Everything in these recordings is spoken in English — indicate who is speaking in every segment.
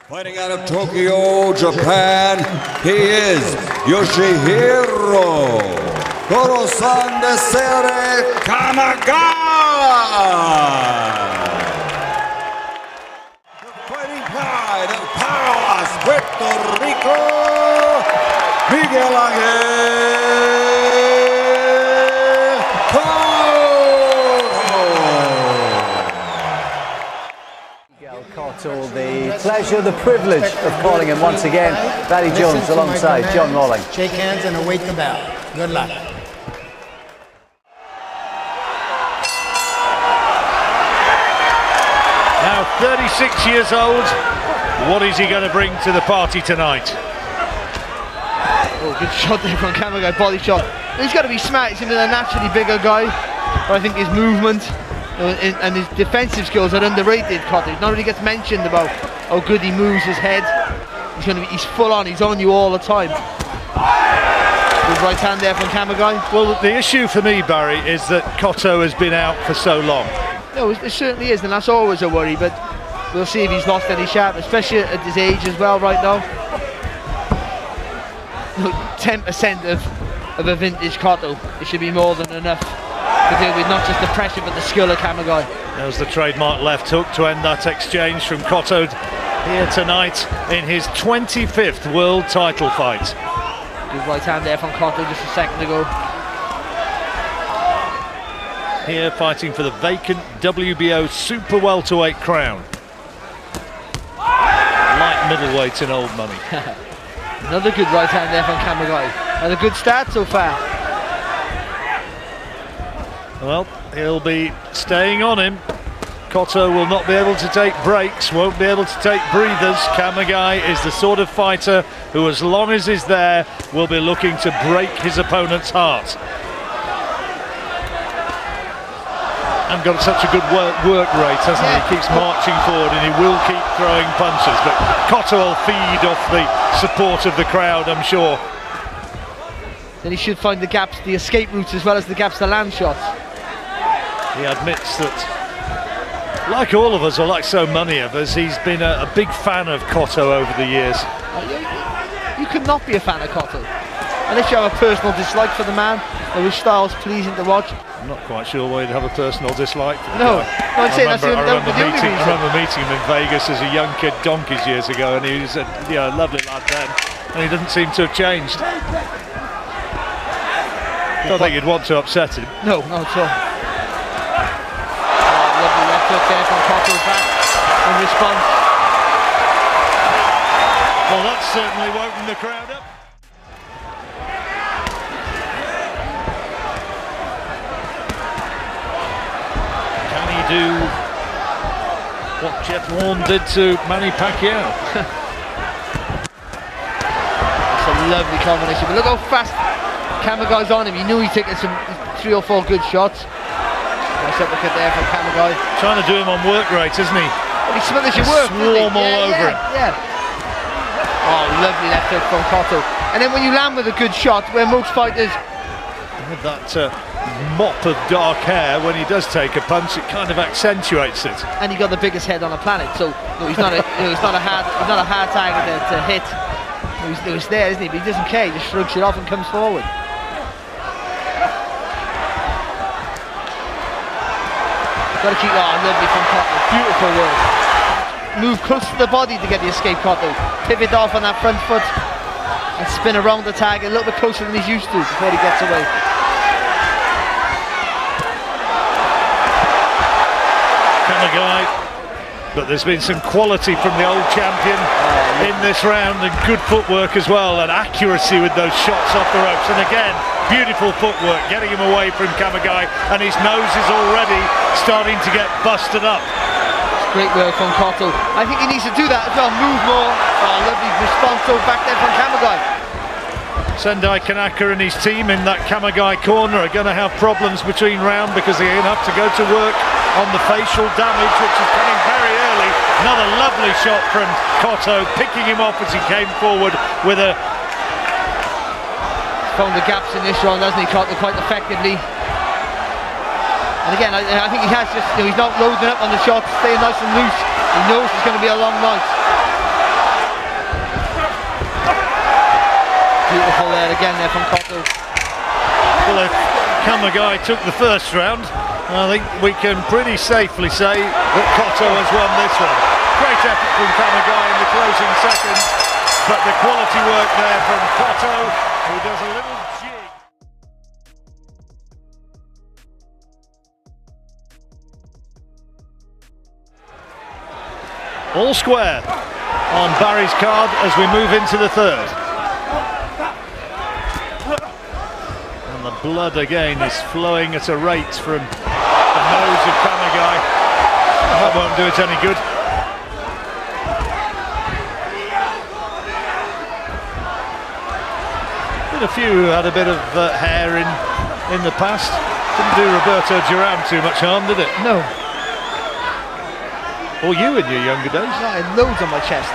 Speaker 1: Fighting out of Tokyo, Japan, he is Yoshihiro Kamegai. The fighting pride of Paras, Puerto Rico, Miguel Cotto.
Speaker 2: Miguel Cotto, the pleasure, the privilege of calling him once again. Barry Jones alongside John Rawling.
Speaker 3: Shake hands and await the bell. Good luck.
Speaker 4: Now 36 years old, what is he going to bring to the party tonight?
Speaker 5: Oh, good shot there from Kamegai, body shot. He's got to be smart, he's a naturally bigger guy, but I think his movement and his defensive skills are underrated. Cotto, he not really gets mentioned about how good he moves his head. He's full on, he's on you all the time. Good right hand there from Kamegai.
Speaker 4: Well, the issue for me, Barry, is that Cotto has been out for so long.
Speaker 5: No, it certainly is, and that's always a worry, but we'll see if he's lost any sharp, especially at his age as well right now. 10% of a vintage Cotto, it should be more than enough to deal with not just the pressure but the skill of Kamegai.
Speaker 4: There's the trademark left hook to end that exchange from Cotto here tonight in his 25th world title fight.
Speaker 5: Good right hand there from Cotto just a second ago.
Speaker 4: Here fighting for the vacant WBO super welterweight crown. Light middleweight in old money.
Speaker 5: Another good right hand there from Kamegai. And a good start so far.
Speaker 4: Well, he'll be staying on him. Cotto will not be able to take breaks, won't be able to take breathers. Kamegai is the sort of fighter who, as long as he's there, will be looking to break his opponent's heart. And got such a good work rate, hasn't he? He keeps marching forward and he will keep throwing punches, but Cotto will feed off the support of the crowd, I'm sure.
Speaker 5: Then he should find the gaps, the escape routes, as well as the gaps to land shots.
Speaker 4: He admits that, like all of us, or like so many of us, he's been a big fan of Cotto over the years.
Speaker 5: You could not be a fan of Cotto unless you have a personal dislike for the man, or his style's pleasing to watch.
Speaker 4: I'm not quite sure why you'd have a personal dislike for the
Speaker 5: No,
Speaker 4: guy.
Speaker 5: I'd say that's the only reason.
Speaker 4: I remember meeting him in Vegas as a young kid donkeys years ago, and he was a lovely lad then, and he doesn't seem to have changed. I don't think you'd want to upset him.
Speaker 5: No, not at all. Lovely left hook there from Cotto's back in response.
Speaker 4: Well, that's certainly woken the crowd up. Can he do what Jeff Warren did to Manny Pacquiao?
Speaker 5: It's a lovely combination, but look how fast Kamegai's on him. He knew he'd taken some 3 or 4 good shots. Nice uppercut there from Kamegai.
Speaker 4: Trying to do him on work rate, isn't he?
Speaker 5: Well, he smothers your work,
Speaker 4: swarm all over him.
Speaker 5: Yeah. Oh, lovely left hook from Cotto. And then when you land with a good shot, where most fighters...
Speaker 4: With that mop of dark hair, when he does take a punch, it kind of accentuates it.
Speaker 5: And he got the biggest head on the planet, so no, he's not a hard target to hit. He's there, isn't he? But he doesn't care. He just shrugs it off and comes forward. Got to keep lovely from Cotto. Beautiful work. Move close to the body to get the escape, Cotto. Pivot off on that front foot and spin around the target a little bit closer than he's used to before he gets away.
Speaker 4: Kamegai, but there's been some quality from the old champion in this round, and good footwork as well, and accuracy with those shots off the ropes. And again, beautiful footwork, getting him away from Kamegai, and his nose is already starting to get busted up.
Speaker 5: Great work from Cotto. I think he needs to do that as well, move more. Oh, lovely response back there from Kamegai.
Speaker 4: Sendai Kanaka and his team in that Kamegai corner are going to have problems between round, because they're going to have to go to work on the facial damage, which is coming very early. Another lovely shot from Cotto, picking him off as he came forward with a...
Speaker 5: Found the gaps in this round, hasn't he, Cotto, quite effectively. And again, I think he has just, he's not loading up on the shots, staying nice and loose. He knows it's going to be a long night. again there from Cotto.
Speaker 4: Well, if Kamegai took the first round, I think we can pretty safely say that Cotto has won this one. Great effort from Kamegai in the closing seconds, but the quality work there from Cotto, who does a little jig. All square on Barry's card as we move into the third. And the blood again is flowing at a rate from the nose of Kamegai. That won't do it any good. Been a few who had a bit of hair in the past. Didn't do Roberto Duran too much harm, did it?
Speaker 5: No.
Speaker 4: Or you in your younger days?
Speaker 5: No, I had loads on my chest.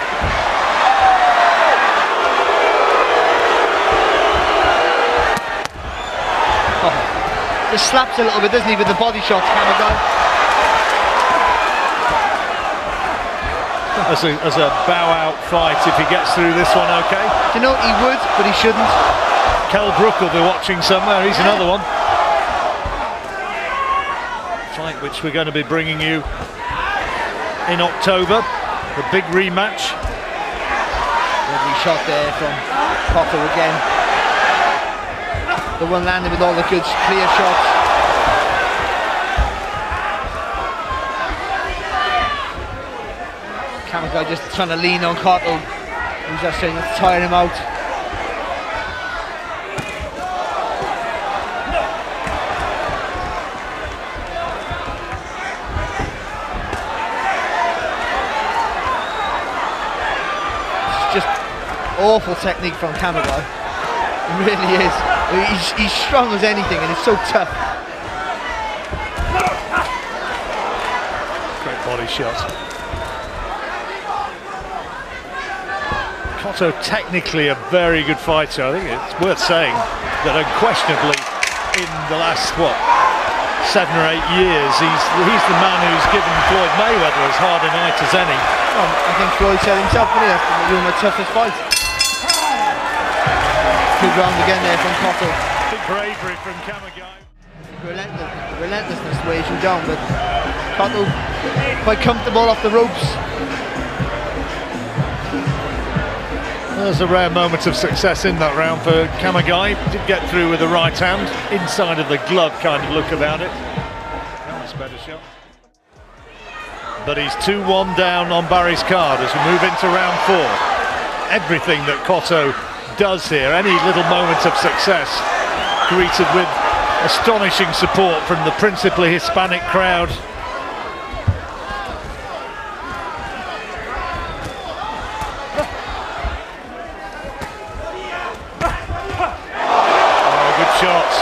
Speaker 5: Oh, just slaps a little bit, doesn't he, with the body shots, Kamegai?
Speaker 4: As a bow-out fight, if he gets through this one, okay.
Speaker 5: Do you know, he would, but he shouldn't.
Speaker 4: Kell Brook will be watching somewhere, he's another one. Fight which we're going to be bringing you in October, the big rematch.
Speaker 5: Lovely shot there from Cotto again. The one landed with all the good clear shots. Kamegai just trying to lean on Cotto, who's just trying to tire him out. Just awful technique from Kamegai. It really is. He's strong as anything and he's so tough.
Speaker 4: Great body shot. Cotto technically a very good fighter. I think it's worth saying that unquestionably in the last, 7 or 8 years, he's the man who's given Floyd Mayweather as hard a night as any.
Speaker 5: Well, I think Floyd said himself, didn't he? That's one of the toughest fights. Good round again there from Cotto.
Speaker 4: Big bravery from Kamegai.
Speaker 5: Relentlessness weighs you down, but Cotto quite comfortable off the ropes.
Speaker 4: There's a rare moment of success in that round for Kamegai. Did get through with the right hand, inside of the glove kind of look about it. That's a better shot. But he's 2-1 down on Barry's card as we move into round 4. Everything that Cotto does here, any little moment of success, greeted with astonishing support from the principally Hispanic crowd. Shots.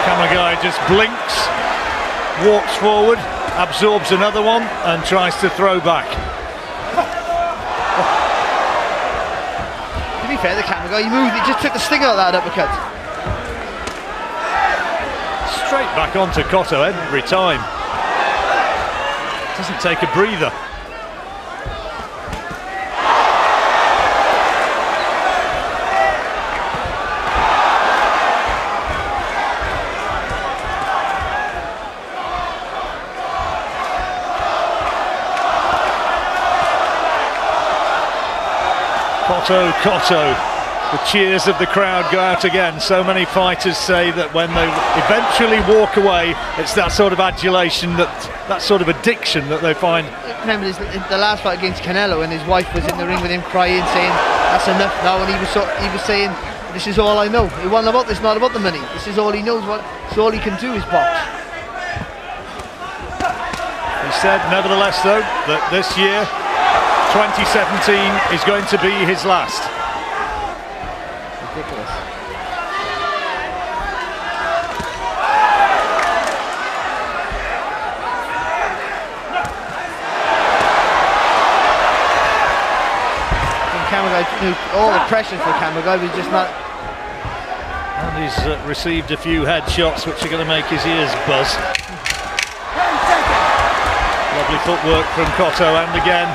Speaker 4: Kamegai just blinks, walks forward, absorbs another one and tries to throw back.
Speaker 5: To be fair to Kamegai, he moved, he just took the sting out of that uppercut.
Speaker 4: Straight back onto Cotto every time. Doesn't take a breather. Cotto, the cheers of the crowd go out again. So many fighters say that when they eventually walk away, it's that sort of adulation, that sort of addiction that they find.
Speaker 5: Remember the last fight against Canelo, and his wife was in the ring with him crying, saying that's enough now, and he was saying, this is all I know. It wasn't about this, not about the money. This is all he knows. It's all he can do is box.
Speaker 4: He said, nevertheless, though, that this year 2017 is going to be his last.
Speaker 5: Ridiculous. Kamegai, all the pressure for Kamegai was just not.
Speaker 4: And he's received a few headshots which are going to make his ears buzz. Lovely footwork from Cotto, and again.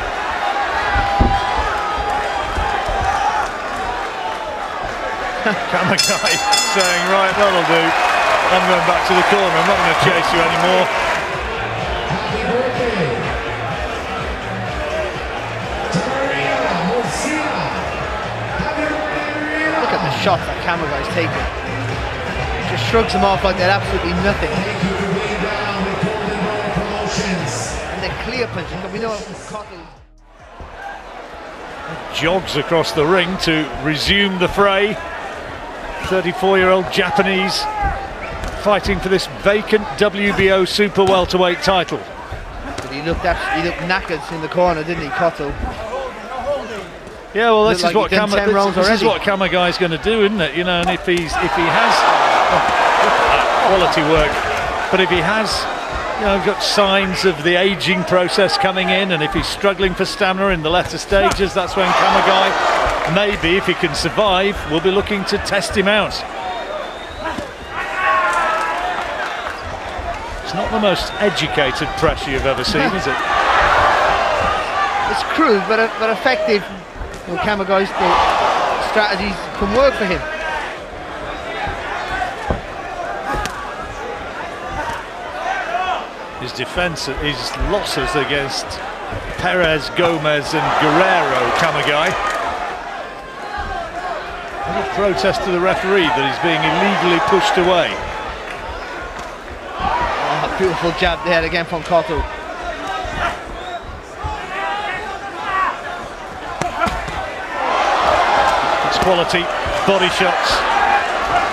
Speaker 4: Kamegai saying, right, that'll do. I'm going back to the corner. I'm not going to chase you anymore.
Speaker 5: Look at the shot that Kamegai's taking. Just shrugs them off like they're absolutely nothing. And they're clear punching, but we know Cotto
Speaker 4: jogs across the ring to resume the fray. 34-year-old Japanese fighting for this vacant WBO super welterweight title.
Speaker 5: But he looked knackered in the corner, didn't he, Cotto?
Speaker 4: Yeah, well, this is
Speaker 5: like
Speaker 4: what Kamegai's going to do, isn't it? You know, and if he has quality work, but if he has, you know, got signs of the aging process coming in, and if he's struggling for stamina in the latter stages, that's when Kamegai, maybe if he can survive, will be looking to test him out. It's not the most educated pressure you've ever seen, is it?
Speaker 5: It's crude, but effective. You know, Kamegai's strategies can work for him.
Speaker 4: His defence, his losses against Perez, Gomez and Guerrero, Kamegai. And a protest to the referee that he's being illegally pushed away.
Speaker 5: Oh, beautiful jab there again from Cotto.
Speaker 4: It's quality body shots,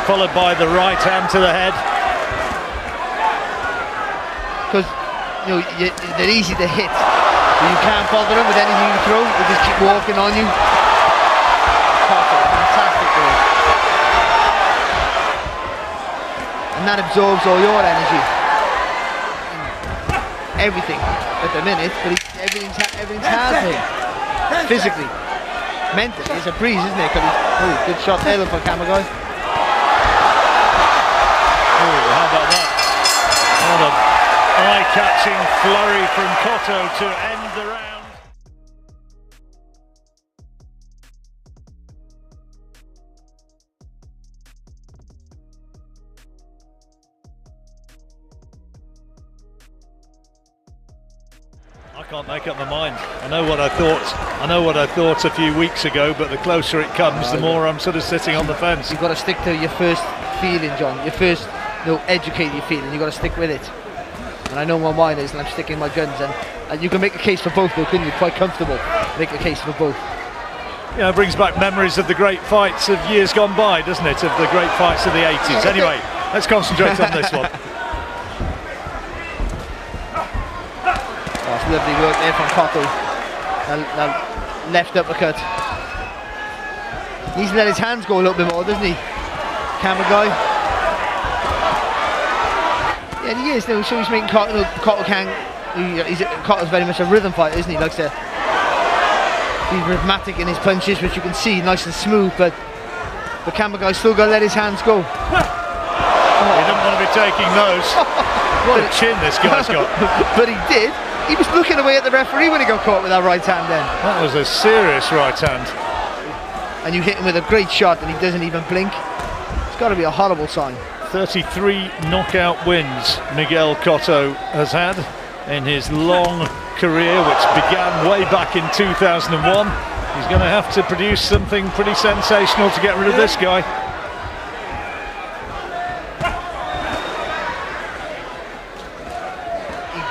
Speaker 4: followed by the right hand to the head.
Speaker 5: Because you know they're easy to hit. You can't bother them with anything you throw. They just keep walking on you. Fantastic goal. And that absorbs all your energy. Everything at the minute, but everything's hard for him. Physically, mentally, it's a breeze, isn't it? Oh, good shot there for Kamegai.
Speaker 4: Oh, how about that? What a eye-catching flurry from Cotto to end the round. I can't make up my mind. I know what I thought a few weeks ago, but the closer it comes, the more I'm sort of sitting on the fence.
Speaker 5: You've got to stick to your first feeling, John. Your first, educate your feeling. You've got to stick with it. And I know what mine is, and I'm sticking my guns. And you can make a case for both, though, couldn't you? Quite comfortable. Make a case for both.
Speaker 4: Yeah, it brings back memories of the great fights of years gone by, doesn't it? Of the great fights of the 80s. Anyway, let's concentrate on this one.
Speaker 5: That's lovely work there from Cotto. That left uppercut. He's let his hands go a little bit more, doesn't he? Kamegai. Yeah, he is. So he's making Cotto. Cotto's very much a rhythm fighter, isn't he? He likes to be rhythmic in his punches, which you can see nice and smooth. But Kamegai's still got to let his hands go.
Speaker 4: He didn't want to be taking those. What a chin this guy's got.
Speaker 5: But he did. He was looking away at the referee when he got caught with that right hand then.
Speaker 4: That was a serious right hand.
Speaker 5: And you hit him with a great shot and he doesn't even blink. It's got to be a horrible sign.
Speaker 4: 33 knockout wins Miguel Cotto has had in his long career, which began way back in 2001. He's going to have to produce something pretty sensational to get rid of this guy.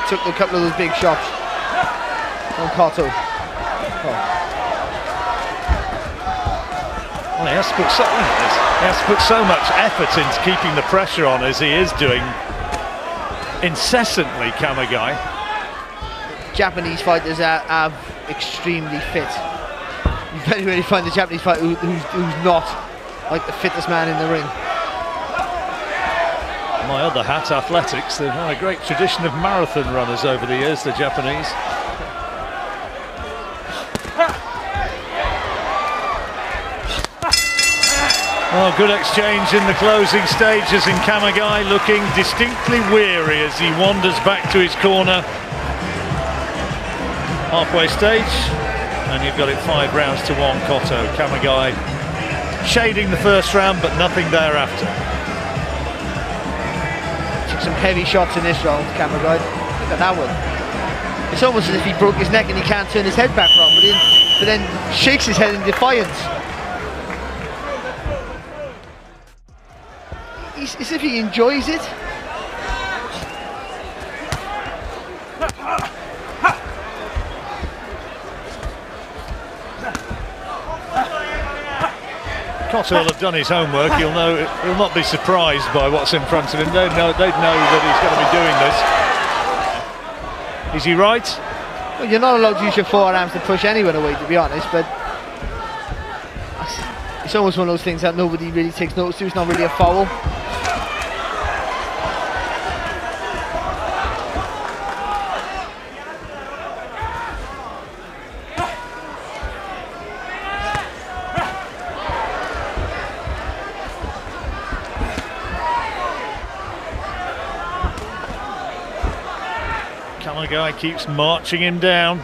Speaker 5: Took a couple of those big shots on Cotto.
Speaker 4: Well, he has to put so much effort into keeping the pressure on as he is doing incessantly, Kamegai. Japanese
Speaker 5: fighters are extremely fit. You very rarely find a Japanese fighter who's not like the fittest man in the ring.
Speaker 4: My other hat, athletics. They've had a great tradition of marathon runners over the years, the Japanese. Oh, good exchange in the closing stages, and Kamegai looking distinctly weary as he wanders back to his corner. Halfway stage, and you've got it 5 rounds to 1, Cotto. Kamegai shading the first round, but nothing thereafter.
Speaker 5: Took some heavy shots in this round, Kamegai. Look at that one. It's almost as if he broke his neck and he can't turn his head back round, but then shakes his head in defiance. It's as if he enjoys it.
Speaker 4: Cotto will have done his homework. He'll not be surprised by what's in front of him. They'd know that he's going to be doing this. Is he right?
Speaker 5: Well, you're not allowed to use your forearms to push anyone away, to be honest, but it's almost one of those things that nobody really takes notice to. It's not really a foul.
Speaker 4: Kamegai keeps marching him down.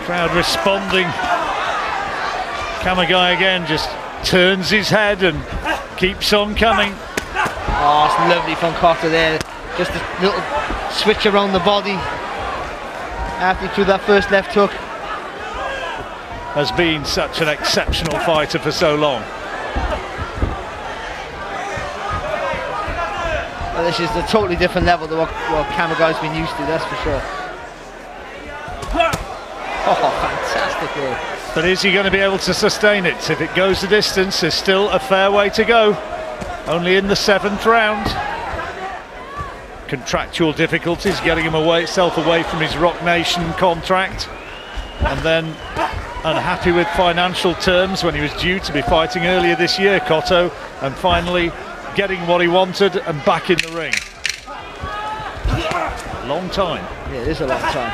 Speaker 4: Crowd responding. Kamegai again just turns his head and keeps on coming.
Speaker 5: Oh, it's lovely from Cotto there. Just a little switch around the body after he threw that first left hook.
Speaker 4: Has been such an exceptional fighter for so long.
Speaker 5: Well, this is a totally different level to what Kamegai's been used to, that's for sure. Oh, fantastic goal.
Speaker 4: But is he going to be able to sustain it? If it goes the distance, there's still a fair way to go. Only in the 7th round. Contractual difficulties getting him himself away from his Rock Nation contract. And then unhappy with financial terms when he was due to be fighting earlier this year, Cotto, and finally getting what he wanted and back in the ring. Long time.
Speaker 5: Yeah, it is a long time.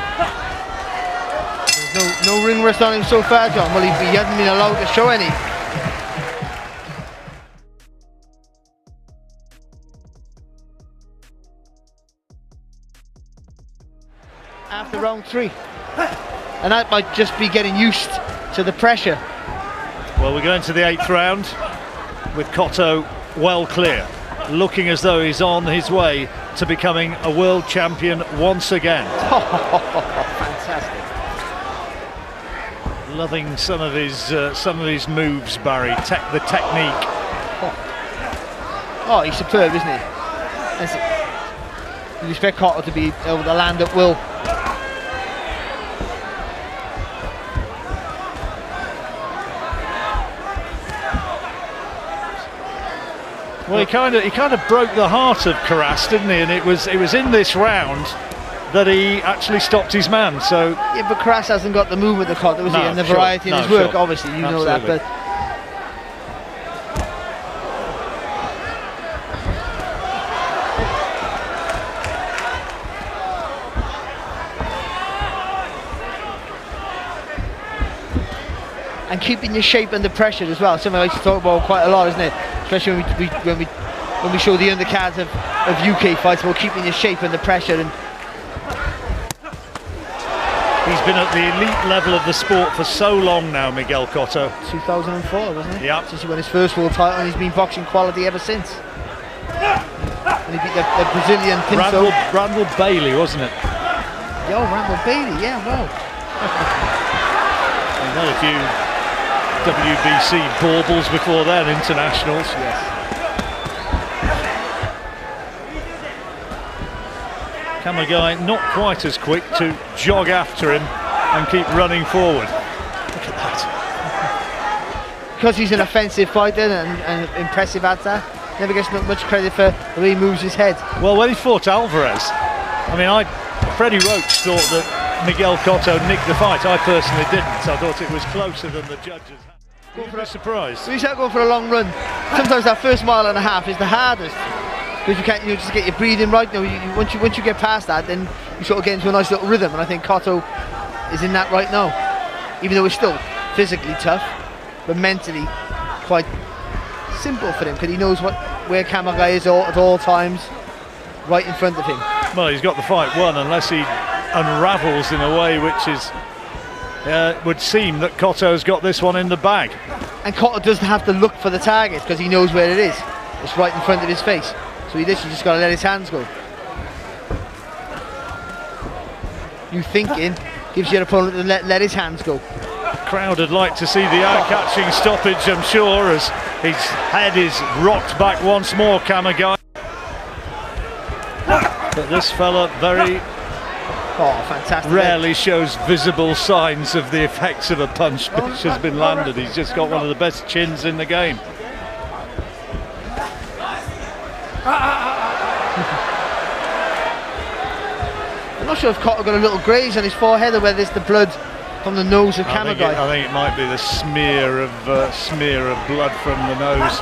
Speaker 5: There's no ring rust on him so far, John. Well, he hasn't been allowed to show any. After round 3. And that might just be getting used to the pressure.
Speaker 4: Well, we're going to the 8th round with Cotto well clear, looking as though he's on his way to becoming a world champion once again.
Speaker 5: Fantastic.
Speaker 4: Loving some of his moves, Barry. The technique.
Speaker 5: Oh, he's superb, isn't he? You expect Cotto to be able to land at will.
Speaker 4: Well, he kind of broke the heart of Karas, didn't he? And it was in this round that he actually stopped his man. So
Speaker 5: yeah, but Karas hasn't got the movement of Cotto, has he? And the variety in his work, obviously, you know that. But and keeping your shape under pressure as well. Something I used to talk about quite a lot, isn't it? Especially when we show the undercards of UK fights, about keeping your shape under pressure. And
Speaker 4: he's been at the elite level of the sport for so long now, Miguel Cotto.
Speaker 5: 2004, wasn't it?
Speaker 4: Yeah.
Speaker 5: Since he won his first world title, and he's been boxing quality ever since. And he beat the Brazilian Pinto.
Speaker 4: Randall Bailey, wasn't it?
Speaker 5: Yo, Randall Bailey, yeah, well.
Speaker 4: He's had a few WBC baubles before then, internationals.
Speaker 5: Yes.
Speaker 4: Kamegai not quite as quick to jog after him and keep running forward. Look at that.
Speaker 5: Because he's an offensive fighter and impressive at that, never gets much credit for the way he moves his head.
Speaker 4: Well, when he fought Alvarez, I mean, Freddie Roach thought that Miguel Cotto nicked the fight. I personally didn't. I thought it was closer than the judges. Go for a surprise.
Speaker 5: We start going for a long run. Sometimes that first mile and a half is the hardest, because you just get your breathing right. Once you get past that, then you sort of get into a nice little rhythm. And I think Cotto is in that right now, even though it's still physically tough, but mentally quite simple for him, because he knows where Kamegai is at all times, right in front of him.
Speaker 4: Well, he's got the fight won unless he unravels in a way which is would seem that Cotto's got this one in the bag.
Speaker 5: And Cotto doesn't have to look for the target because he knows where it is. It's right in front of his face. So he literally just got to let his hands go. You thinking gives your opponent to let his hands go.
Speaker 4: The crowd would like to see the eye-catching stoppage, I'm sure, as his head is rocked back once more, Kamegai. But this fella very
Speaker 5: fantastic.
Speaker 4: Rarely shows visible signs of the effects of a punch which has been landed. He's just got one of the best chins in the game.
Speaker 5: I'm not sure if Cotto got a little graze on his forehead or whether it's the blood from the nose of Kamegai.
Speaker 4: I think it might be the smear of blood from the nose.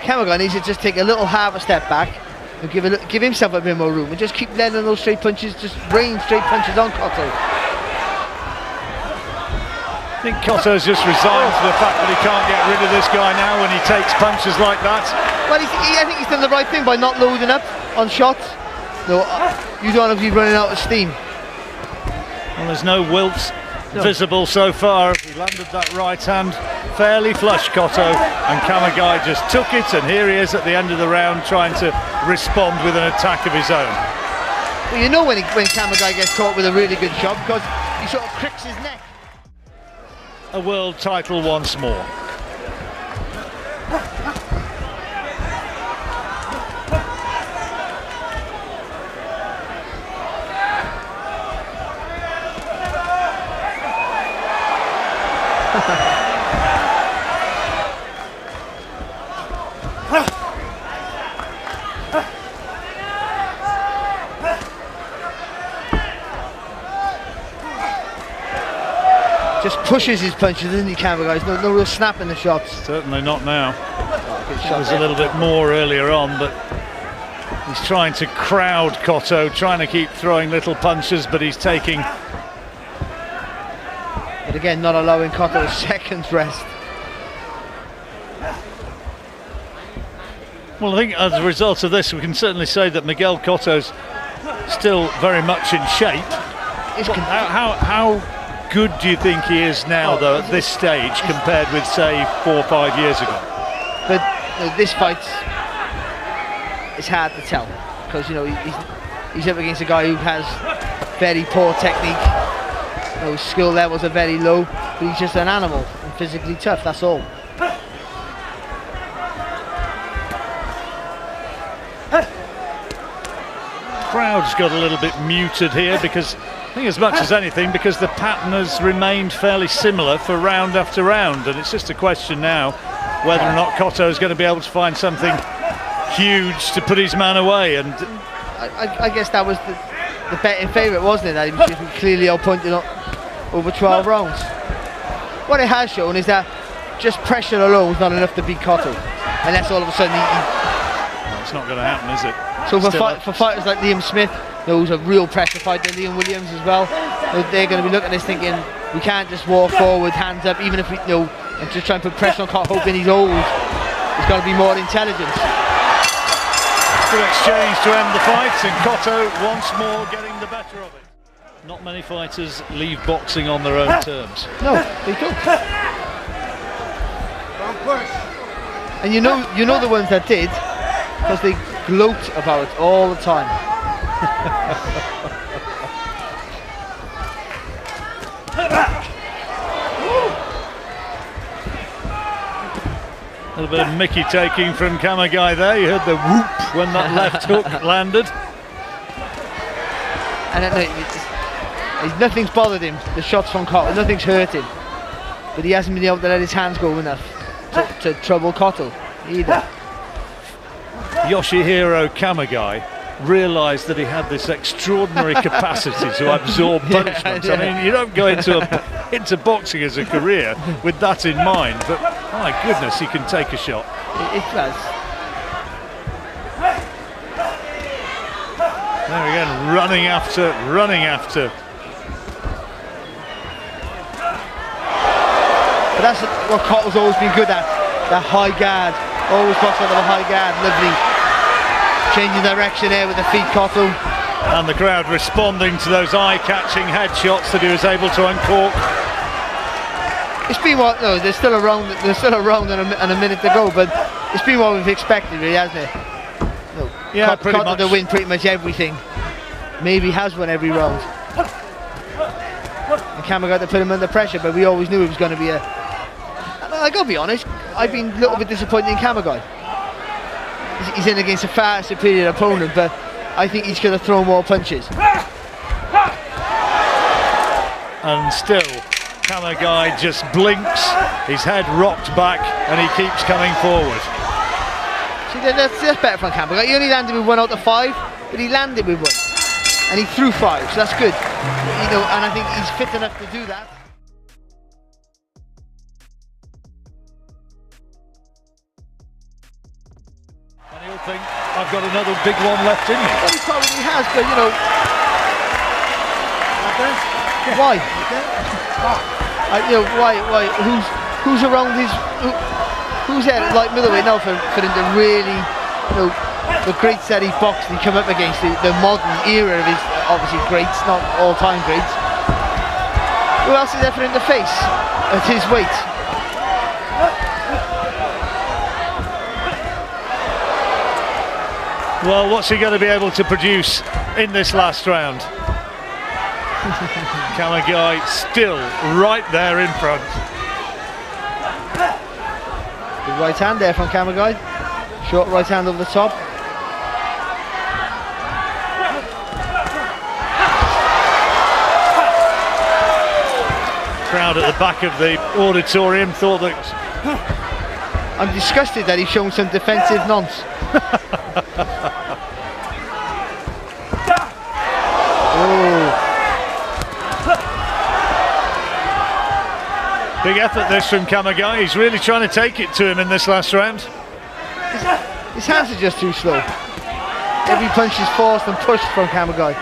Speaker 5: Kamegai needs to just take a little half a step back and give himself a bit more room and just keep letting those straight punches, just rain straight punches on Cotto.
Speaker 4: I think Cotto's just resigned to the fact that he can't get rid of this guy now when he takes punches like that.
Speaker 5: Well, I think he's done the right thing by not loading up on shots. No, you don't want to be running out of steam.
Speaker 4: Well, there's no wilts visible so far. He landed that right hand fairly flush, Cotto, and Kamegai just took it, and here he is at the end of the round trying to respond with an attack of his own.
Speaker 5: Well, you know when Kamegai gets caught with a really good shot because he sort of cricks his neck.
Speaker 4: A world title once more.
Speaker 5: Just pushes his punches, doesn't he, Kamegai? No real snap in the shots.
Speaker 4: Certainly not now. It was a little bit more earlier on, but he's trying to crowd Cotto, trying to keep throwing little punches, but he's taking...
Speaker 5: But again, not allowing Cotto a second's rest.
Speaker 4: Well, I think as a result of this, we can certainly say that Miguel Cotto's still very much in shape. How good do you think he is now, though, at this stage, compared with, say, 4 or 5 years ago?
Speaker 5: But this fight is hard to tell because he's up against a guy who has very poor technique. His skill levels are very low, but he's just an animal and physically tough. That's all.
Speaker 4: Crowd's got a little bit muted here because I think as much as anything because the pattern has remained fairly similar for round after round, and it's just a question now whether or not Cotto is going to be able to find something huge to put his man away. And
Speaker 5: I guess that was the betting favourite, wasn't it? That he was just clearly outpointed over 12 rounds. What it has shown is that just pressure alone is not enough to beat Cotto, unless all of a sudden
Speaker 4: it's not going to happen, is it?
Speaker 5: So for fighters like Liam Smith, who's a real pressure fighter, Liam Williams as well, they're going to be looking at this thinking, we can't just walk forward, hands up, even if we and just try and put pressure on Cotto, hoping he's old. There's got to be more intelligence.
Speaker 4: Good exchange to end the fight, and Cotto once more getting the better of it. Not many fighters leave boxing on their own terms.
Speaker 5: No, they don't. And you know the ones that did, because they gloat about it all the time.
Speaker 4: A little bit of Mickey taking from Kamegai there. You heard the whoop when that left hook landed.
Speaker 5: And nothing's bothered him, the shots from Cotto, nothing's hurt him. But he hasn't been able to let his hands go enough to trouble Cotto either.
Speaker 4: Yoshihiro Kamegai realised that he had this extraordinary capacity to absorb punishment. I mean, you don't go into boxing as a career with that in mind, but my goodness, he can take a shot.
Speaker 5: It does.
Speaker 4: There again, running after, running after.
Speaker 5: But that's what Cotto's always been good at, that high guard. Always box out of a high guard, lovely. Changing direction there with the feet, Cotto.
Speaker 4: And the crowd responding to those eye-catching headshots that he was able to uncork.
Speaker 5: It's been what, no, there's still a round and a minute to go, but it's been what we've expected, really, hasn't it? No,
Speaker 4: Yeah, pretty
Speaker 5: Cotto
Speaker 4: much.
Speaker 5: to win pretty much everything. Maybe has won every round. And Kamegai to put him under pressure, but we always knew it was going to be a... I gotta be honest, I've been a little bit disappointed in Kamegai. He's in against a far superior opponent, but I think he's going to throw more punches.
Speaker 4: And still, Kamegai just blinks, his head rocked back, and he keeps coming forward.
Speaker 5: See, that's better from Kamegai. He only landed with 1 out of 5, but he landed with 1. And he threw 5, so that's good. You know, and I think he's fit enough to do that.
Speaker 4: And he'll think, I've got another big one left in me.
Speaker 5: Well, he probably has, but you know... Why? You know, why? Who's around his... Who's there at light middleweight now for him to really, you know, the greats that he boxed and he come up against, the modern era of his, obviously greats, not all-time greats. Who else is there for him to face at his weight?
Speaker 4: Well, what's he going to be able to produce in this last round? Kamegai still right there in front.
Speaker 5: Good right hand there from Kamegai. Short right hand over the top.
Speaker 4: Crowd at the back of the auditorium thought that...
Speaker 5: I'm disgusted that he's shown some defensive nonce.
Speaker 4: Big effort this from Kamegai. He's really trying to take it to him in this last round.
Speaker 5: His hands are just too slow. Every punch is forced and pushed from Kamegai.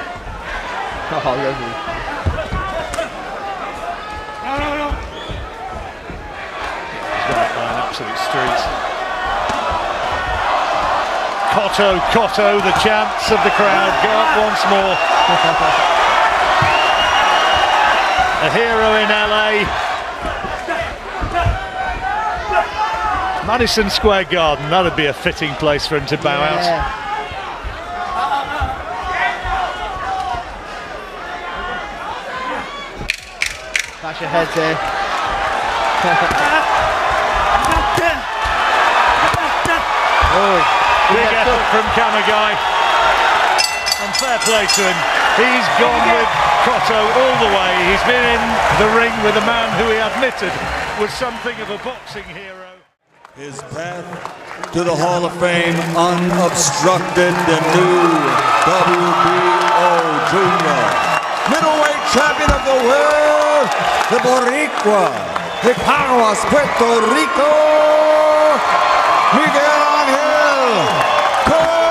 Speaker 5: Oh, lovely.
Speaker 4: Absolute street. Cotto, the chants of the crowd go up once more. A hero in LA. Madison Square Garden, that'd be a fitting place for him to bow out.
Speaker 5: Clash your heads there.
Speaker 4: Big effort from Kamegai. And fair play to him. He's gone with Cotto all the way. He's been in the ring with a man who he admitted was something of a boxing hero.
Speaker 1: His path to the Hall of Fame unobstructed, the new WBO Junior middleweight champion of the world, the Boricua, the Caguas, Puerto Rico, Miguel Cotto.